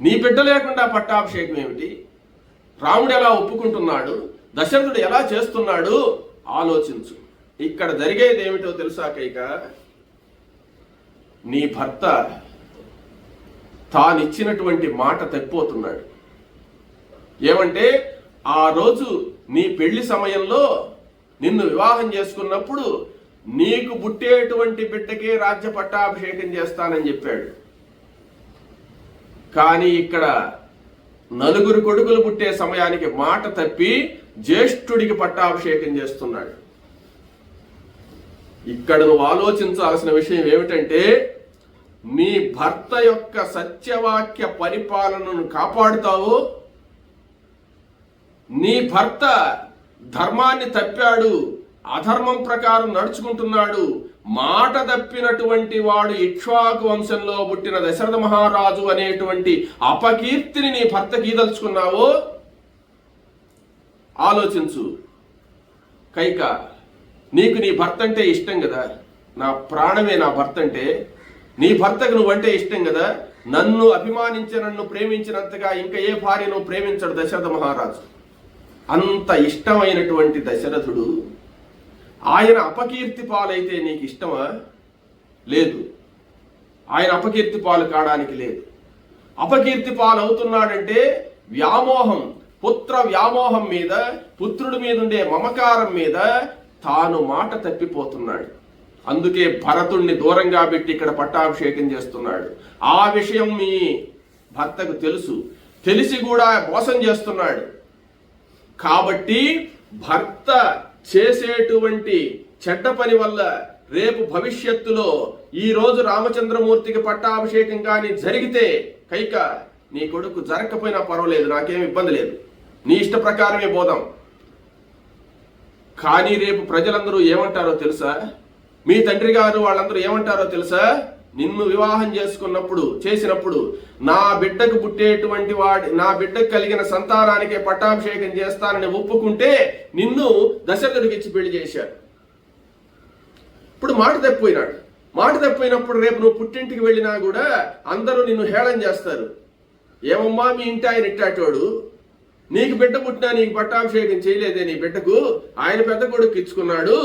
నీ బిడ్డ లేకుండా పట్టాభిషేకం ఏమిటి? రాముడు ఎలా ఒప్పుకుంటున్నాడు? దశరథుడు ఎలా చేస్తున్నాడు? ఆలోచించు. ఇక్కడ జరిగేది ఏమిటో తెలుసా కైక? నీ భర్త తానిచ్చినటువంటి మాట తప్పిపోతున్నాడు. ఏమంటే ఆ రోజు నీ పెళ్లి సమయంలో నిన్ను వివాహం చేసుకున్నప్పుడు నీకు పుట్టేటువంటి బిడ్డకే రాజ్య పట్టాభిషేకం చేస్తానని చెప్పాడు. కానీ ఇక్కడ 4 కొడుకులు పుట్టే సమయానికి మాట తప్పి జ్యేష్ఠుడికి పట్టాభిషేకం చేస్తున్నాడు. ఇక్కడ నువ్వు ఆలోచించాల్సిన విషయం ఏమిటంటే, నీ భర్త యొక్క సత్యవాక్య పరిపాలనను కాపాడుతావు. నీ భర్త ధర్మాన్ని తప్పాడు, అధర్మం ప్రకారం నడుచుకుంటున్నాడు, మాట తప్పినటువంటి వాడు ఇక్ష్వాకు వంశంలో పుట్టిన దశరథ మహారాజు అనేటువంటి అపకీర్తిని నీ భర్తకి ఈదలుచుకున్నావు. ఆలోచించు కైక. నీకు నీ భర్త అంటే ఇష్టం కదా, నా ప్రాణమే నా భర్త అంటే. నీ భర్తకు నువ్వంటే ఇష్టం కదా, నన్ను అభిమానించి నన్ను ప్రేమించినంతగా ఇంకా ఏ భార్యను ప్రేమించడు దశరథ మహారాజు. అంత ఇష్టమైనటువంటి దశరథుడు ఆయన అపకీర్తి పాలైతే నీకు ఇష్టమా? లేదు. ఆయన అపకీర్తి పాలు కావడానికి లేదు. అపకీర్తి పాలు అవుతున్నాడంటే వ్యామోహం, పుత్ర వ్యామోహం మీద, పుత్రుడి మీద ఉండే మమకారం మీద తాను మాట తప్పిపోతున్నాడు. అందుకే భరతుణ్ణి దూరంగా పెట్టి ఇక్కడ పట్టాభిషేకం చేస్తున్నాడు. ఆ విషయం మీ భర్తకు తెలుసు, తెలిసి కూడా మోసం చేస్తున్నాడు. కాబట్టి భర్త చేసేటువంటి చెడ్డ పని వల్ల రేపు భవిష్యత్తులో ఈ రోజు రామచంద్రమూర్తికి పట్టాభిషేకం కానీ జరిగితే కైక నీ కొడుకు జరగకపోయినా పర్వాలేదు, నాకేం ఇబ్బంది లేదు, నీ ఇష్ట ప్రకారమే పోదాం. కానీ రేపు ప్రజలందరూ ఏమంటారో తెలుసా? మీ తండ్రి గారు వాళ్ళందరూ ఏమంటారో తెలుసా? నిన్ను వివాహం చేసినప్పుడు నా బిడ్డకు పుట్టేటువంటి నా బిడ్డకు కలిగిన సంతానానికే పట్టాభిషేకం చేస్తానని ఒప్పుకుంటే నిన్ను దశరథుడికి ఇచ్చి పెళ్లి చేశారు. ఇప్పుడు మాట తప్పిపోయినాడు. మాట తప్పిపోయినప్పుడు రేపు నువ్వు పుట్టింటికి వెళ్ళినా కూడా అందరూ నిన్ను హేళన చేస్తారు. ఏమమ్మా మీ ఇంటి ఆయన ఇట్టాటోడు, నీకు బిడ్డ పుట్టినా నీకు పట్టాభిషేకం చేయలేదే, నీ బిడ్డకు ఆయన పెద్ద కొడుకు ఇచ్చుకున్నాడు,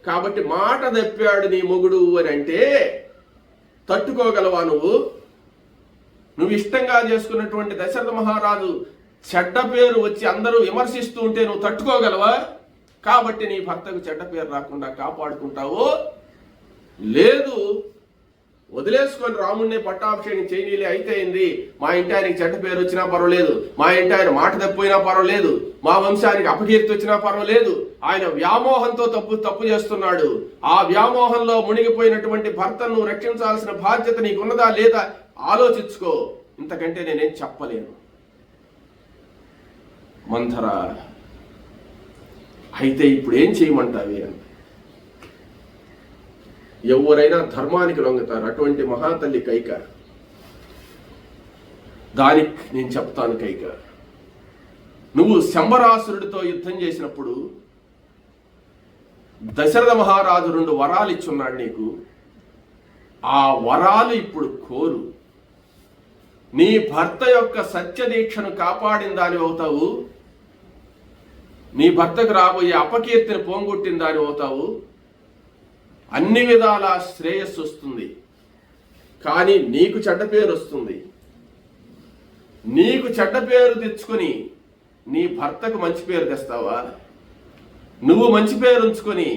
కాబట్టి మాట తప్పాడు నీ మొగుడు అని అంటే తట్టుకోగలవా నువ్వు? నువ్వు ఇష్టంగా చేసుకున్నటువంటి దశరథ మహారాజు చెడ్డ పేరు వచ్చి అందరూ విమర్శిస్తూ ఉంటే నువ్వు తట్టుకోగలవా? కాబట్టి నీ భర్తకు చెడ్డ పేరు రాకుండా కాపాడుకుంటావు. లేదు, వదిలేసుకొని రాముడిని పట్టాభిషేకం చేయనీలే, అయితే అయింది, మా ఇంటి ఆయనకి చెడ్డ పేరు వచ్చినా పర్వాలేదు, మా ఇంటి ఆయన మాట తప్పిపోయినా పర్వాలేదు, మా వంశానికి అపకీర్తి వచ్చినా పర్వాలేదు, ఆయన వ్యామోహంతో తప్పు చేస్తున్నాడు, ఆ వ్యామోహంలో మునిగిపోయినటువంటి భర్తను రక్షించాల్సిన బాధ్యత నీకున్నదా లేదా ఆలోచించుకో, ఇంతకంటే నేనేం చెప్పలేను. మంథర అయితే ఇప్పుడు ఏం చేయమంటావి అని. ఎవరైనా ధర్మానికి లొంగుతారు, అటువంటి మహాతల్లి కైక. దానికి నేను చెప్తాను కైక, నువ్వు శంబరాసురుడితో యుద్ధం చేసినప్పుడు దశరథ మహారాజు 2 వరాలు ఇచ్చున్నాడు నీకు. ఆ వరాలు ఇప్పుడు కోరు. నీ భర్త యొక్క సత్యదీక్షను కాపాడిన దాని అవుతావు, నీ భర్తకు రాబోయే అపకీర్తిని పోంగొట్టిన దాని అవుతావు, అన్ని విధాల శ్రేయస్సు వస్తుంది. కానీ నీకు చెడ్డ పేరు వస్తుంది. నీకు చెడ్డ పేరు తెచ్చుకొని నీ భర్తకు మంచి పేరు తెస్తావా? నువ్వు మంచి పేరు ఉంచుకొని,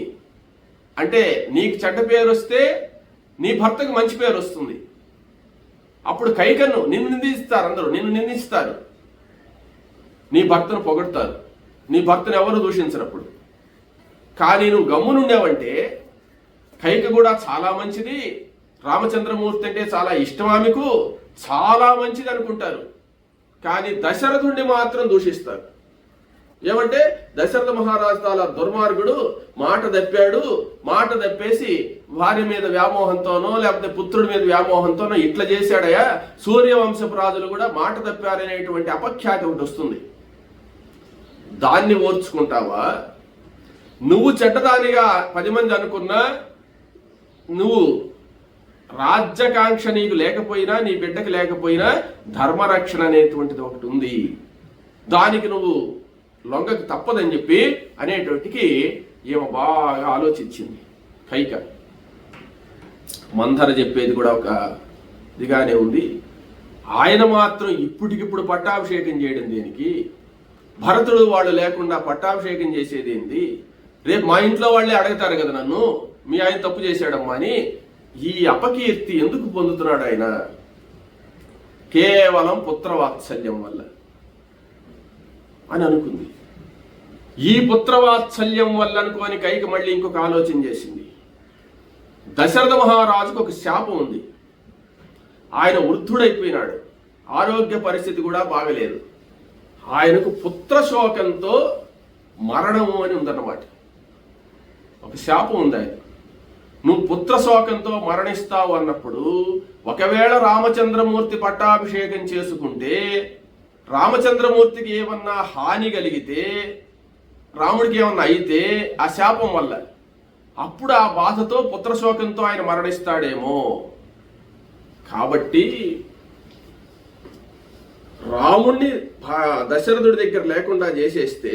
అంటే నీకు చెడ్డ పేరు వస్తే నీ భర్తకు మంచి పేరు వస్తుంది. అప్పుడు కైకన్ను నిన్ను నిందిస్తారు, అందరూ నిన్ను నిందిస్తారు, నీ భర్తను పొగడతారు, నీ భర్తను ఎవరు దూషించినప్పుడు. కానీ నువ్వు గమ్మునుండేవంటే కైక కూడా చాలా మంచిది, రామచంద్రమూర్తి అంటే చాలా ఇష్టం, ఆమెకు చాలా మంచిది అనుకుంటారు. కానీ దశరథుడిని మాత్రం దూషిస్తారు. ఏమంటే దశరథ మహారాజు చాలా దుర్మార్గుడు, మాట తప్పాడు, మాట తప్పేసి భార్య మీద వ్యామోహంతోనో లేకపోతే పుత్రుడి మీద వ్యామోహంతోనో ఇట్లా చేశాడయా, సూర్యవంశపు రాజులు కూడా మాట తప్పారనేటువంటి అపఖ్యాతి ఒకటి వస్తుంది. దాన్ని ఓర్చుకుంటావా? నువ్వు చెడ్డదానిగా 10 మంది అనుకున్నా, నువ్వు రాజ్యకాంక్ష నీకు లేకపోయినా, నీ బిడ్డకు లేకపోయినా ధర్మరక్షణ అనేటువంటిది ఒకటి ఉంది, దానికి నువ్వు లొంగకు తప్పదని చెప్పి అనేటువంటికి ఏమో బాగా ఆలోచించింది కైక. మంథర చెప్పేది కూడా ఒక ఇదిగానే ఉంది. ఆయన మాత్రం ఇప్పటికిప్పుడు పట్టాభిషేకం చేయడం దేనికి? భరతుడు వాళ్ళు లేకుండా పట్టాభిషేకం చేసేది ఏంది? రేపు మా ఇంట్లో వాళ్ళే అడుగుతారు కదా నన్ను, మీ ఆయన తప్పు చేశాడమ్మా అని. ఈ అపకీర్తి ఎందుకు పొందుతున్నాడు ఆయన? కేవలం పుత్రవాత్సల్యం వల్ల అని అనుకుంది. ఈ పుత్రవాత్సల్యం వల్ల అనుకోని కైక మళ్ళీ ఇంకొక ఆలోచన చేసింది. దశరథ మహారాజుకు ఒక శాపం ఉంది. ఆయన వృద్ధుడైపోయినాడు, ఆరోగ్య పరిస్థితి కూడా బాగలేదు. ఆయనకు పుత్రశోకంతో మరణము అని ఉందన్నమాట. ఒక శాపం ఉంది ఆయన. నువ్వు పుత్రశోకంతో మరణిస్తావు అన్నప్పుడు, ఒకవేళ రామచంద్రమూర్తి పట్టాభిషేకం చేసుకుంటే రామచంద్రమూర్తికి ఏమన్నా హాని కలిగితే, రాముడికి ఏమన్నా అయితే ఆ శాపం వల్ల, అప్పుడు ఆ బాధతో పుత్రశోకంతో ఆయన మరణిస్తాడేమో. కాబట్టి రాముణ్ణి దశరథుడి దగ్గర లేకుండా చేసేస్తే,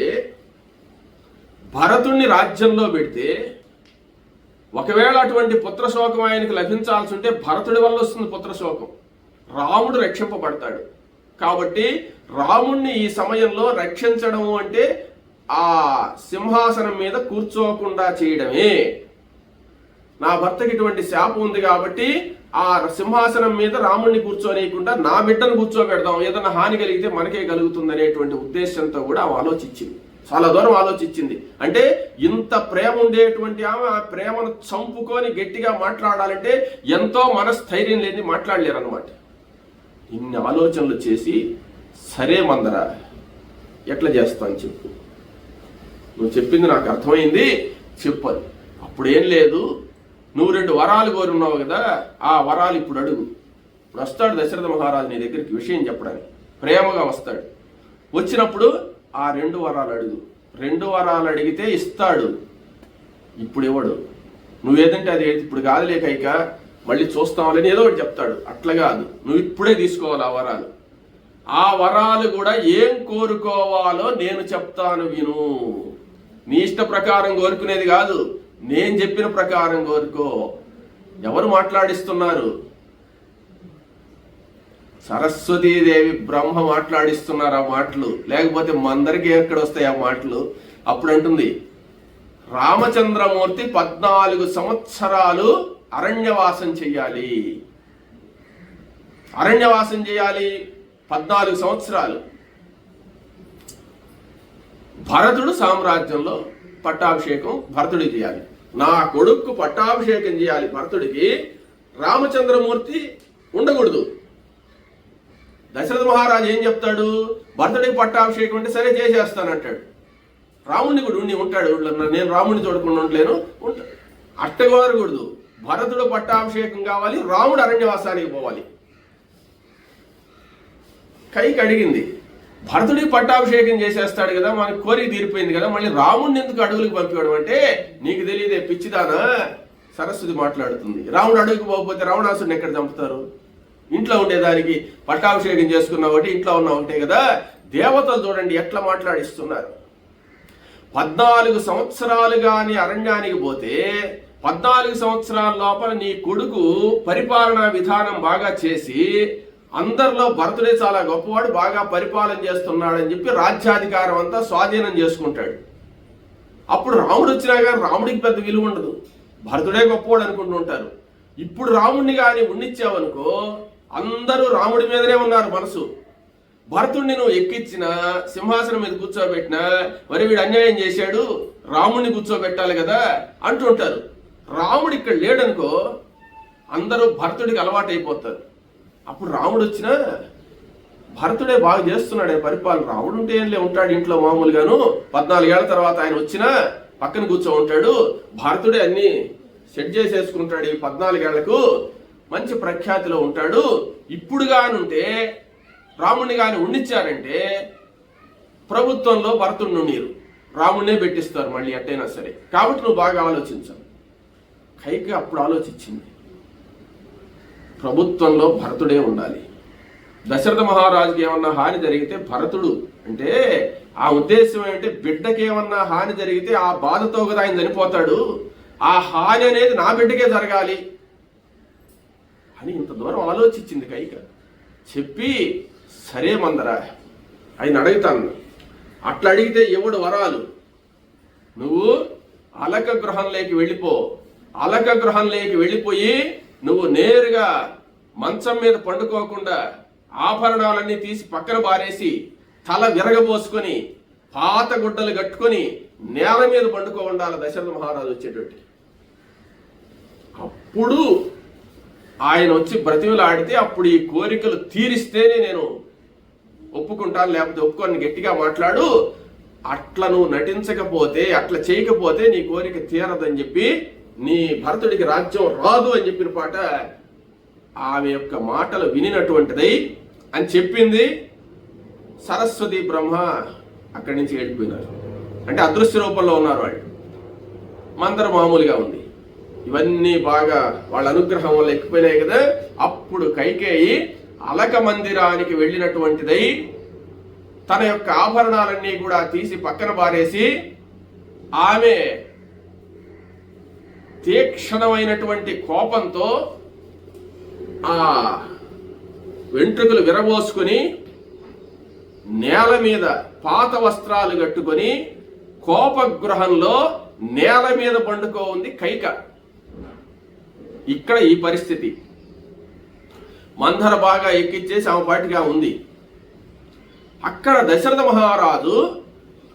భరతుణ్ణి రాజ్యంలో పెడితే, ఒకవేళ అటువంటి పుత్రశోకం ఆయనకు లభించాల్సి ఉంటే భరతుడి వల్ల వస్తుంది పుత్రశోకం. రాముడు రక్షింపబడతాడు. కాబట్టి రాముణ్ణి ఈ సమయంలో రక్షించడము అంటే ఆ సింహాసనం మీద కూర్చోకుండా చేయడమే. నా భర్తకి ఇటువంటి శాపం ఉంది కాబట్టి ఆ సింహాసనం మీద రాముణ్ణి కూర్చోనేయకుండా నా బిడ్డను కూర్చోబెడదాం, ఏదైనా హాని కలిగితే మనకే కలుగుతుంది అనేటువంటి ఉద్దేశంతో కూడా ఆమె ఆలోచించింది. చాలా దూరం ఆలోచించింది. అంటే ఇంత ప్రేమ ఉండేటువంటి ఆమె ఆ ప్రేమను చంపుకొని గట్టిగా మాట్లాడాలంటే ఎంతో మనస్థైర్యం లేని మాట్లాడలేరు అనమాట. ఇన్ని ఆలోచనలు చేసి, సరే మందర ఎట్లా చేస్తాను చెప్పు, నువ్వు చెప్పింది నాకు అర్థమైంది చెప్పాలి. అప్పుడు ఏం లేదు, నువ్వు 2 వరాలు కోరి ఉన్నావు కదా, ఆ వరాలు ఇప్పుడు అడుగు. ఇప్పుడు వస్తాడు దశరథ మహారాజు నీ దగ్గరికి విషయం చెప్పడానికి, ప్రేమగా వస్తాడు. వచ్చినప్పుడు ఆ 2 వరాలు అడుగు. 2 వరాలు అడిగితే ఇస్తాడు, ఇప్పుడు ఇవ్వడు. నువ్వేదంటే అది ఇప్పుడు కాదులే కైక, మళ్ళీ చూస్తామని ఏదో ఒకటి చెప్తాడు. అట్లా కాదు, నువ్వు ఇప్పుడే తీసుకోవాలి ఆ వరాలు. ఆ వరాలు కూడా ఏం కోరుకోవాలో నేను చెప్తాను విను. నీ ఇష్ట ప్రకారం కోరుకునేది కాదు, నేను చెప్పిన ప్రకారం కోరుకో. ఎవరు మాట్లాడిస్తున్నారు? సరస్వతీదేవి బ్రహ్మ మాట్లాడిస్తున్నారు ఆ మాటలు, లేకపోతే మందరికి ఎక్కడ వస్తాయి ఆ మాటలు? అప్పుడు అంటుంది, రామచంద్రమూర్తి 14 సంవత్సరాలు అరణ్యవాసం చెయ్యాలి. అరణ్యవాసం చేయాలి 14 సంవత్సరాలు. భరతుడు సామ్రాజ్యంలో పట్టాభిషేకం భరతుడికి చేయాలి. నా కొడుకు పట్టాభిషేకం చేయాలి భరతుడికి, రామచంద్రమూర్తి ఉండకూడదు. దశరథ మహారాజు ఏం చెప్తాడు? భరతుడికి పట్టాభిషేకం అంటే సరే చేసేస్తానంటాడు. రాముడిని కూడా ఉండి ఉంటాడు, నేను రాముడిని చూడకుండా ఉండలేను, ఉంటాడు. అట్టగోరకూడదు. భరతుడు పట్టాభిషేకం కావాలి, రాముడు అరణ్యవాసానికి పోవాలి. కైకి అడిగింది, భరతుడికి పట్టాభిషేకం చేసేస్తాడు కదా, మనకి కోరిక తీరిపోయింది కదా, మళ్ళీ రాముడిని ఎందుకు అడవులకు పంపించడం అంటే, నీకు తెలియదే పిచ్చిదానా? సరస్వతి మాట్లాడుతుంది. రాముడు అడవికి పోకపోతే రావణాసుడిని ఎక్కడ చంపుతారు? ఇంట్లో ఉండేదానికి పట్టాభిషేకం చేసుకున్నా ఒకటి, ఇంట్లో ఉన్నా ఒకటే కదా. దేవతలు చూడండి ఎట్లా మాట్లాడిస్తున్నారు. 14 సంవత్సరాలు కానీ అరణ్యానికి పోతే 14 సంవత్సరాల లోపల నీ కొడుకు పరిపాలనా విధానం బాగా చేసి, అందరిలో భరతుడే చాలా గొప్పవాడు, బాగా పరిపాలన చేస్తున్నాడని చెప్పి రాజ్యాధికారం అంతా స్వాధీనం చేసుకుంటాడు. అప్పుడు రాముడు వచ్చినా కానీ రాముడికి పెద్ద విలువ ఉండదు, భరతుడే గొప్పవాడు అనుకుంటుంటారు. ఇప్పుడు రాముడిని కానీ ఉండిచ్చావనుకో, అందరూ రాముడి మీదనే ఉన్నారు మనసు. భరతుడిని నువ్వు ఎక్కించినా, సింహాసనం మీద కూర్చోబెట్టినా, మరి వీడు అన్యాయం చేశాడు, రాముడిని కూర్చోబెట్టాలి కదా అంటుంటారు. రాముడు ఇక్కడ లేడనుకో, అందరూ భరతుడికి అలవాటు అయిపోతారు. అప్పుడు రాముడు వచ్చినా భరతుడే బాగా చేస్తున్నాడే పరిపాలన. రాముడు ఉంటే ఏంలే, ఉంటాడు ఇంట్లో మామూలుగాను. 14 ఏళ్ల తర్వాత ఆయన వచ్చినా పక్కన కూర్చో ఉంటాడు. భరతుడే అన్ని సెట్ చేసేసుకుంటాడు. ఈ 14 ఏళ్లకు మంచి ప్రఖ్యాతిలో ఉంటాడు. ఇప్పుడు కానుంటే రాముడిని కానీ ఉండిచ్చారంటే ప్రభుత్వంలో భరతుడిని నీరు రాముడినే పెట్టిస్తారు మళ్ళీ ఎట్టయినా సరే. కాబట్టి నువ్వు బాగా ఆలోచించావు. కైకి అప్పుడు ఆలోచించింది, ప్రభుత్వంలో భరతుడే ఉండాలి. దశరథ మహారాజుకి ఏమన్నా హాని జరిగితే భరతుడు అంటే ఆ ఉద్దేశం ఏంటంటే, బిడ్డకి ఏమన్నా హాని జరిగితే ఆ బాధతో కదా ఆయన చనిపోతాడు, ఆ హాని అనేది నా బిడ్డకే జరగాలి అని ఇంత దూరం ఆలోచించింది కైక. చెప్పి, సరే మందరా ఆయన అడుగుతాను, అట్లా అడిగితే ఎవడు వరాలు, నువ్వు అలక గృహంలోకి వెళ్ళిపో. అలక గృహంలోకి వెళ్ళిపోయి నువ్వు నేరుగా మంచం మీద పండుకోకుండా ఆభరణాలన్నీ తీసి పక్కన బారేసి తల విరగబోసుకొని పాత గుడ్డలు కట్టుకొని నేల మీద పండుకో ఉండాలి దశరథ మహారాజు వచ్చేటట్టు. అప్పుడు ఆయన వచ్చి బ్రతిమలాడితే అప్పుడు ఈ కోరికలు తీరిస్తేనే నేను ఒప్పుకుంటాను, లేకపోతే ఒప్పుకొని గట్టిగా మాట్లాడు. అట్లా నువ్వు నటించకపోతే, అట్లా చేయకపోతే నీ కోరిక తీరదని చెప్పి, నీ భరతుడికి రాజ్యం రాదు అని చెప్పిన పాట ఆమె యొక్క మాటలు వినినటువంటిది అని చెప్పింది. సరస్వతి బ్రహ్మ అక్కడి నుంచి వెళ్ళిపోయినారు. అంటే అదృశ్య రూపంలో ఉన్నారు వాళ్ళు. మందర మామూలుగా ఉంది. ఇవన్నీ బాగా వాళ్ళ అనుగ్రహం వల్ల ఎక్కిపోయినాయి కదా. అప్పుడు ఇప్పుడు కైకేయి అలక మందిరానికి వెళ్ళినటువంటిదై తన యొక్క ఆభరణాలన్నీ కూడా తీసి పక్కన పారేసి ఆమె తీక్షణమైనటువంటి కోపంతో ఆ వెంట్రుకలు విరబోసుకుని నేల మీద పాత వస్త్రాలు కట్టుకొని కోపగృహంలో నేల మీద పండుకో ఉంది కైక. ఇక్కడ ఈ పరిస్థితి. మందర బాగా ఎక్కిచ్చేసి ఆమె పాటిగా ఉంది. అక్కడ దశరథ మహారాజు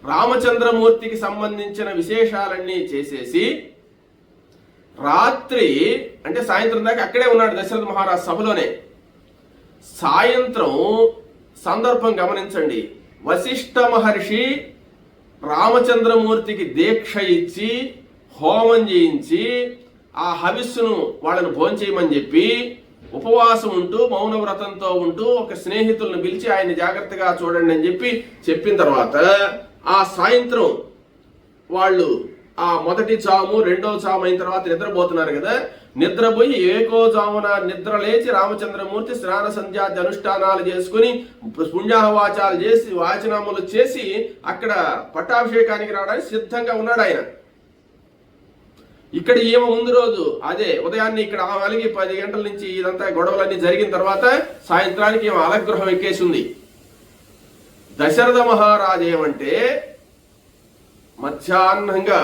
రామచంద్రమూర్తికి సంబంధించిన విశేషాలన్నీ చేసేసి రాత్రి అంటే సాయంత్రం దాకా అక్కడే ఉన్నాడు దశరథ మహారాజు సభలోనే. సాయంత్రం సందర్భం గమనించండి. వశిష్ఠ మహర్షి రామచంద్రమూర్తికి దీక్ష ఇచ్చి హోమం చేయించి ఆ హవిస్సును వాళ్ళను భోంచేయమని చెప్పి ఉపవాసం ఉంటూ మౌనవ్రతంతో ఉంటూ ఒక స్నేహితులను పిలిచి ఆయన జాగ్రత్తగా చూడండి అని చెప్పిన తర్వాత ఆ సాయంత్రం వాళ్ళు ఆ మొదటి చాము రెండో చాము అయిన తర్వాత నిద్రపోతున్నారు కదా. నిద్రపోయి ఏకోజామున నిద్ర లేచి రామచంద్రమూర్తి స్నాన సంధ్యాది అనుష్ఠానాలు చేసుకుని పుణ్యాహవాచాలు చేసి వాచనాములు చేసి అక్కడ పట్టాభిషేకానికి రావడానికి సిద్ధంగా ఉన్నాడు ఆయన. ఇక్కడ ఏమో ముందు రోజు అదే ఉదయాన్నే ఇక్కడ అలిగి 10 గంటల నుంచి ఇదంతా గొడవలన్నీ జరిగిన తర్వాత సాయంత్రానికి ఏమో అలగృహం ఎక్కేసింది. దశరథ మహారాజు ఏమంటే మధ్యాహ్నంగా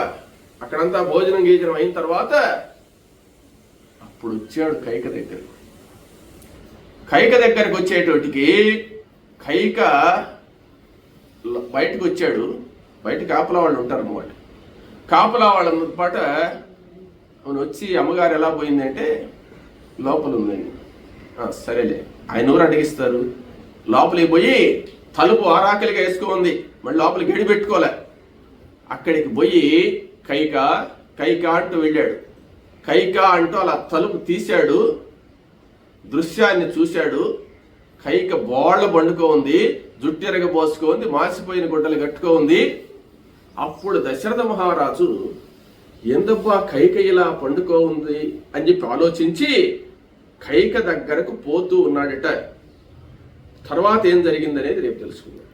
అక్కడంతా భోజనం గీజనం అయిన తర్వాత అప్పుడు వచ్చాడు కైక దగ్గర. కైక దగ్గరికి వచ్చేటోటికి కైక బయటకు వచ్చాడు. బయట కాపలా వాళ్ళు ఉంటారు అన్నమాట. కాపలా వాళ్ళ పాట అవును వచ్చి అమ్మగారు ఎలా పోయిందంటే లోపల ఉందండి. సరేలే ఆయన ఊరు అడిగిస్తారు. లోపలికి పోయి తలుపు ఆరాకలిగా వేసుకోంది. మళ్ళీ లోపలికి గడి పెట్టుకోలే. అక్కడికి పోయి కైక కైక అంటూ వెళ్ళాడు. కైక అంటూ అలా తలుపు తీశాడు. దృశ్యాన్ని చూశాడు. కైక బోళ్ళ బండుకో ఉంది, జుట్టెరగ పోసుకోంది, మాసిపోయిన గుడ్డలు కట్టుకో ఉంది. అప్పుడు దశరథ మహారాజు ఎందుకు కైక ఇలా పండుకో ఉంది అని చెప్పి ఆలోచించి కైక దగ్గరకు పోతూ ఉన్నాడట. తర్వాత ఏం జరిగిందనేది రేపు తెలుసుకుందాం.